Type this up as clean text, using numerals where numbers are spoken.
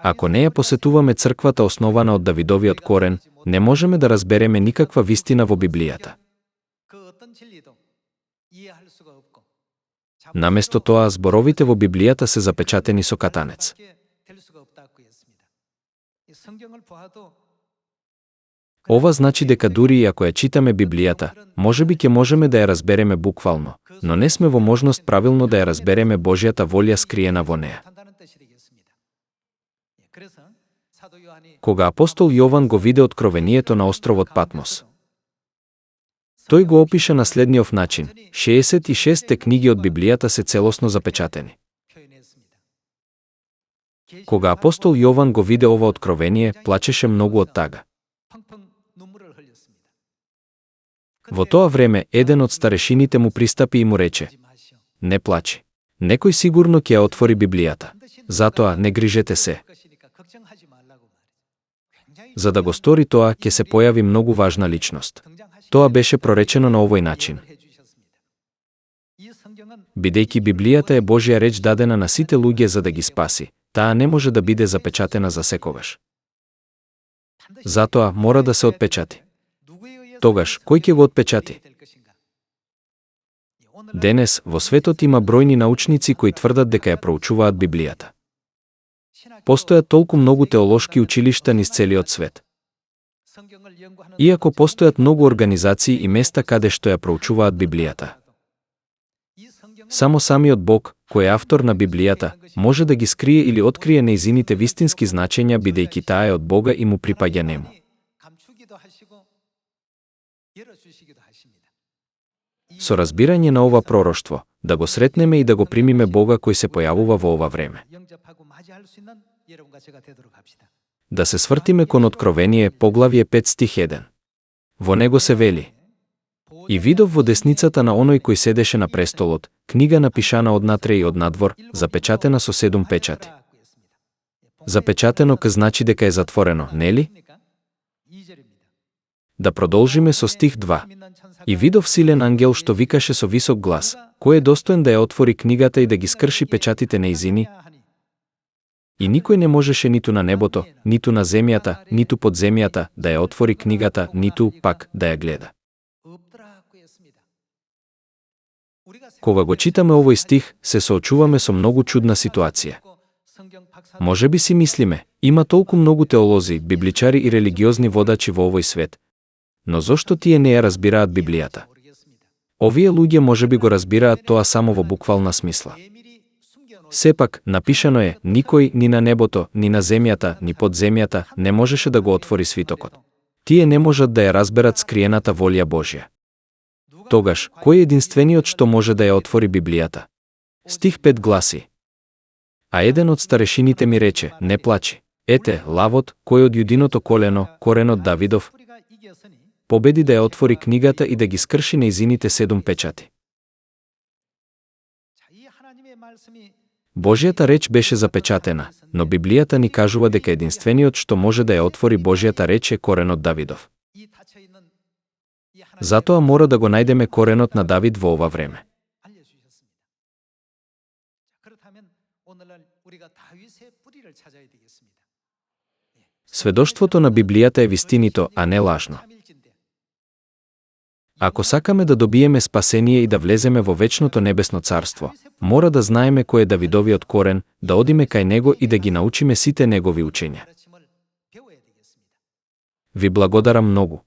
Ако не ја посетуваме црквата основана од Давидовиот корен, не можеме да разбереме никаква вистина во Библијата. Наместо тоа, зборовите во Библијата се запечатени со катанец. Ова значи дека дури и ако ја читаме Библијата, можеби ќе можеме да ја разбереме буквално, но не сме во можност правилно да ја разбереме Божјата волја скриена во неа. Кога апостол Јован го виде откровението на островот Патмос, тој го опиша на следниот начин: 66 книги од Библијата се целосно запечатени. Кога апостол Јован го виде ова откровение, плачеше многу од тага. Во тоа време, еден од старешините му пристапи и му рече: не плачи. Некој сигурно ќе ја отвори Библијата. Затоа не грижете се. За да го стори тоа, ќе се појави многу важна личност. Тоа беше проречено на овој начин. Бидејќи Библијата е Божја реч дадена на сите луѓе за да ги спаси, таа не може да биде запечатена за секогаш. Затоа мора да се отпечати. Тогаш, кој ќе го отпечати? Денес, во светот има бројни научници кои тврдат дека ја проучуваат Библијата. Постојат толку многу теолошки училишта низ целиот свет. Иако постојат многу организации и места каде што ја проучуваат Библијата. Само самиот Бог, кој е автор на Библијата, може да ги скрие или открие нејзините вистински значења, бидејќи таа е од Бога и му припаѓа нему. Со разбирање на ова пророштво, да го сретнеме и да го примиме Бога кој се појавува во ова време. Да се свртиме кон Откровение, поглавје 5 стих 1. Во него се вели: и видов во десницата на оној кој седеше на престолот, книга напишана однатре и однадвор, запечатена со 7 печати. Запечатено значи дека е затворено, нели? Да продолжиме со стих 2. И видов силен ангел што викаше со висок глас: кој е достоен да ја отвори книгата и да ги скрши печатите нејзини? И никој не можеше ниту на небото, ниту на земјата, ниту под земјата да ја отвори книгата, ниту пак да ја гледа. Кога го читаме овој стих, се соочуваме со многу чудна ситуација. Можеби си мислиме, има толку многу теолози, библичари и религиозни водачи во овој свет, но зошто тие не ја разбираат Библијата? Овие луѓе можеби го разбираат тоа само во буквална смисла. Сепак, напишано е: никој ни на небото, ни на земјата, ни под земјата не можеше да го отвори свитокот. Тие не можат да ја разберат скриената волја Божја. Тогаш, кој е единствениот што може да ја отвори Библијата? Стих 5 гласи: а еден од старешините ми рече: не плачи. Ете, лавот, кој од јудиното колено, коренот Давидов, победи да ја отвори книгата и да ги скрши нејзините 7 печати. Божјата реч беше запечатена, но Библијата ни кажува дека единствениот што може да ја отвори Божјата реч е коренот Давидов. Затоа мора да го најдеме коренот на Давид во ова време. Сведоштвото на Библијата е вистинито, а не лажно. Ако сакаме да добиеме спасение и да влеземе во вечното небесно царство, мора да знаеме кој е Давидовиот корен, да одиме кај него и да ги научиме сите негови учења. Ви благодарам многу.